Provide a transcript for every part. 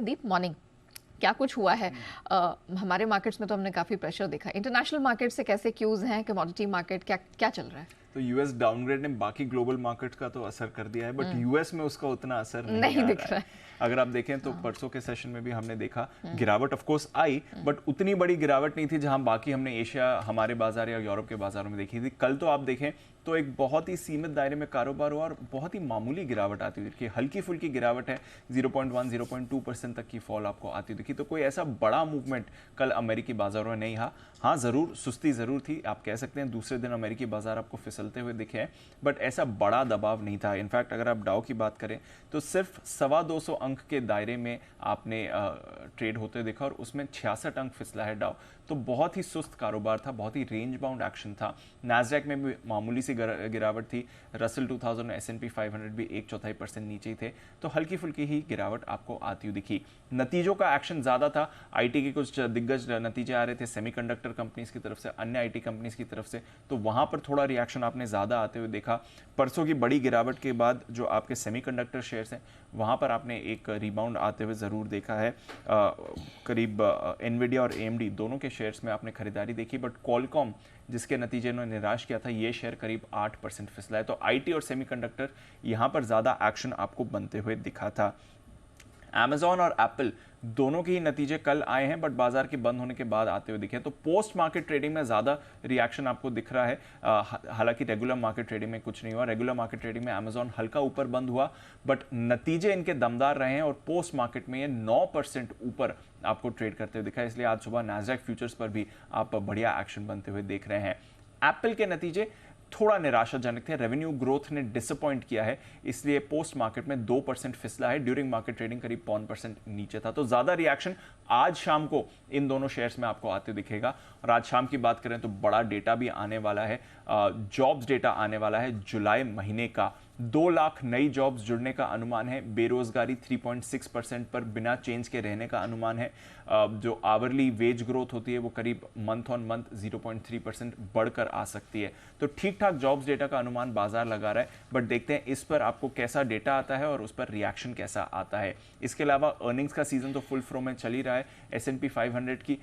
Sandeep, morning. क्या कुछ हुआ है? हमारे मार्केट्स में तो हमने काफ़ी प्रेशर देखा। इंटरनेशनल मार्केट से कैसे क्यूज हैं? कमोडिटी मार्केट क्या चल रहा है? तो यूएस डाउनग्रेड ने बाकी ग्लोबल मार्केट का तो असर कर दिया है, बट यूएस में उसका उतना असर नहीं दिख रहा है। अगर आप देखें तो परसों के सेशन में भी हमने देखा गिरावट ऑफ कोर्स आई, बट उतनी बड़ी गिरावट नहीं थी जहां बाकी हमने एशिया, हमारे बाजार या यूरोप के बाजारों में देखी थी। कल तो आप देखें तो एक बहुत ही सीमित दायरे में कारोबार हुआ और बहुत ही मामूली गिरावट आती हुई दिखी। हल्की फुल्की गिरावट है, 0.1-0.2% तक की फॉल आपको आती दिखी। तो कोई ऐसा बड़ा मूवमेंट कल अमेरिकी बाजारों में नहीं था। हाँ, जरूर सुस्ती जरूर थी, आप कह सकते हैं दूसरे दिन अमेरिकी बाजार आपको फिसलते हुए दिखे हैं, बट ऐसा बड़ा दबाव नहीं था। इनफैक्ट अगर आप डाउ की बात करें तो सिर्फ 225 अंक के दायरे में आपने ट्रेड होते देखा और उसमें 66 अंक फिसला है डाउ। तो बहुत ही सुस्त कारोबार था, बहुत ही रेंज बाउंड एक्शन था। नैस्डैक में भी मामूली सी गिरावट थी, रसल 2000 S&P 500 भी 1/4% नीचे ही थे। तो हल्की फुल्की ही गिरावट आपको आती हुई दिखी। नतीजों का एक्शन ज्यादा था। आईटी के कुछ दिग्गज नतीजे आ रहे थे सेमीकंडक्टर कंपनीज की तरफ से, अन्य आईटी कंपनीज की तरफ से, तो वहां पर थोड़ा रिएक्शन आपने ज्यादा आते हुए देखा। परसों की बड़ी गिरावट के बाद जो आपके सेमीकंडक्टर शेयर्स हैं वहां पर आपने एक रिबाउंड आते हुए जरूर देखा है। करीब एनवीडिया और एएमडी दोनों के शेयर्स में आपने खरीदारी देखी, बट क्वालकॉम जिसके नतीजे ने निराश किया था, ये शेयर करीब 8% फिसला है। तो आईटी और सेमीकंडक्टर यहां पर ज्यादा एक्शन आपको बनते हुए दिखा था। Amazon और एप्पल दोनों के ही नतीजे कल आए हैं, बट बाजार के बंद होने के बाद आते हुए दिखे। तो पोस्ट मार्केट ट्रेडिंग में ज्यादा रिएक्शन आपको दिख रहा है। हालांकि रेगुलर मार्केट ट्रेडिंग में कुछ नहीं हुआ। रेगुलर मार्केट ट्रेडिंग में Amazon हल्का ऊपर बंद हुआ, बट नतीजे इनके दमदार रहे हैं और पोस्ट मार्केट में ये 9% ऊपर आपको ट्रेड करते हुए दिखा। इसलिए आज सुबह नैस्डैक फ्यूचर्स पर भी आप बढ़िया एक्शन बनते हुए देख रहे हैं। एप्पल के नतीजे थोड़ा निराशाजनक थे, रेवेन्यू ग्रोथ ने डिसअपॉइंट किया है, इसलिए पोस्ट मार्केट में 2% फिसला है। ड्यूरिंग मार्केट ट्रेडिंग करीब 5% नीचे था। तो ज्यादा रिएक्शन आज शाम को इन दोनों शेयर्स में आपको आते दिखेगा। और आज शाम की बात करें तो बड़ा डेटा भी आने वाला है, जॉब्स डेटा आने वाला है जुलाई महीने का। 2 लाख नई जॉब्स जुड़ने का अनुमान है। बेरोजगारी 3.6% पर बिना चेंज के रहने का अनुमान है। जो आवरली वेज ग्रोथ होती है वो करीब मंथ ऑन मंथ 0.3% बढ़कर आ सकती है। तो ठीक ठाक जॉब्स डेटा का अनुमान बाजार लगा रहा है, बट देखते हैं इस पर आपको कैसा डेटा आता है और उस पर रिएक्शन कैसा आता है। इसके अलावा अर्निंग्स का सीजन तो फुल फ्लो में चल ही रहा है। S&P 500 की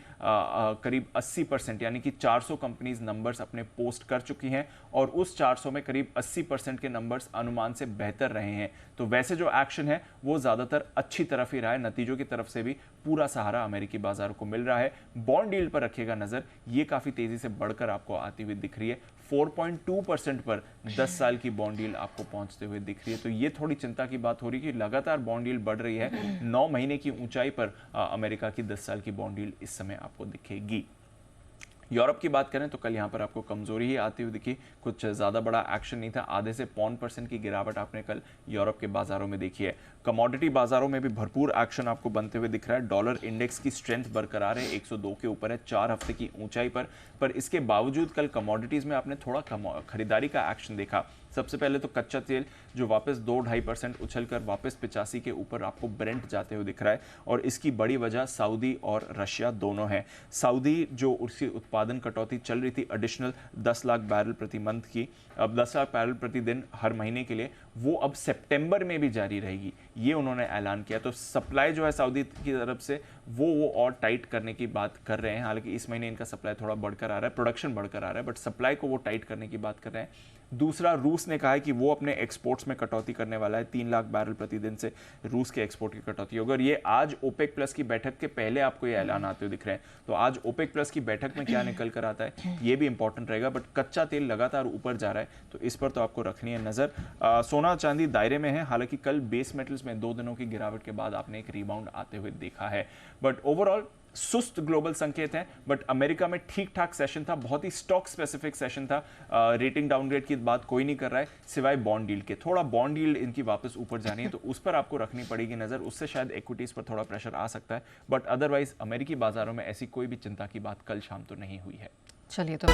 करीब 80% यानी कि 400 कंपनीज नंबर्स अपने पोस्ट कर चुकी हैं और उस 400 में करीब 80% के नंबर्स अनुमान से बेहतर रहे हैं। तो वैसे जो एक्शन है वो ज्यादातर अच्छी तरफ ही रहा है। नतीजों की तरफ से भी पूरा सहारा अमेरिकी बाजार को मिल रहा है। बॉन्ड यील्ड पर रखिएगा नजर, ये काफी तेजी से बढ़कर आपको आती हुई दिख रही है। 4.2% पर 10 साल की बॉन्ड यील्ड आपको पहुंचते हुए दिख रही है। तो ये थोड़ी चिंता की बात हो रही है कि लगातार बॉन्ड यील्ड बढ़ रही है। 9 महीने की ऊंचाई पर अमेरिका की 10 साल की बॉन्ड यील्ड इस समय आपको दिखेगी। यूरोप की बात करें तो कल यहां पर आपको कमजोरी ही आती हुई दिखी। कुछ ज्यादा बड़ा एक्शन नहीं था। आधे से 0.5% की गिरावट आपने कल यूरोप के बाजारों में देखी है। कमोडिटी बाजारों में भी भरपूर एक्शन आपको बनते हुए दिख रहा है। डॉलर इंडेक्स की स्ट्रेंथ बरकरार है, 102 के ऊपर है 4 हफ्ते की ऊंचाई पर इसके बावजूद कल कमोडिटीज में आपने थोड़ा खरीदारी का एक्शन देखा। सबसे पहले तो कच्चा तेल जो वापस 2-2.5% उछलकर वापस 85 के ऊपर आपको ब्रेंट जाते हुए दिख रहा है और इसकी बड़ी वजह सऊदी और रशिया दोनों है। सऊदी जो उसकी उत्पादन कटौती चल रही थी एडिशनल 10 लाख बैरल प्रति मंथ की, अब 10 लाख बैरल प्रति दिन हर महीने के लिए, वो अब सितंबर में भी जारी रहेगी, ये उन्होंने ऐलान किया। तो सप्लाई जो है सऊदी की तरफ से वो और टाइट करने की बात कर रहे हैं। हालांकि इस महीने इनका सप्लाई थोड़ा बढ़कर आ रहा है, प्रोडक्शन बढ़कर आ रहा है, बट सप्लाई को वो टाइट करने की बात कर रहे हैं। दूसरा, रूस ने कहा है कि वो अपने एक्सपोर्ट्स में कटौती करने वाला है। 3 लाख बैरल प्रतिदिन से रूस के एक्सपोर्ट की कटौती होगी। और ये आज ओपेक प्लस की बैठक के पहले आपको ये ऐलान आते हुए दिख रहे हैं। तो आज ओपेक प्लस की बैठक में क्या निकल कर आता है ये भी इंपॉर्टेंट रहेगा। बट कच्चा तेल लगातार ऊपर जा रहा है तो इस पर तो आपको रखनी है नजर। सोना चांदी दायरे में है। हालांकि कल बेस मेटल्स में 2 दिनों की गिरावट के बाद आपने एक रिबाउंड आते हुए देखा है। बट ओवरऑल सुस्त ग्लोबल संकेत हैं, बट अमेरिका में ठीक ठाक सेशन था, बहुत ही स्टॉक स्पेसिफिक सेशन था। रेटिंग डाउनग्रेड की बात कोई नहीं कर रहा है सिवाय बॉन्ड यील्ड के। थोड़ा बॉन्ड यील्ड इनकी वापस ऊपर जानी है तो उस पर आपको रखनी पड़ेगी नजर, उससे शायद इक्विटीज पर थोड़ा प्रेशर आ सकता है। बट अदरवाइज अमेरिकी बाजारों में ऐसी कोई भी चिंता की बात कल शाम तो नहीं हुई है। चलिए तो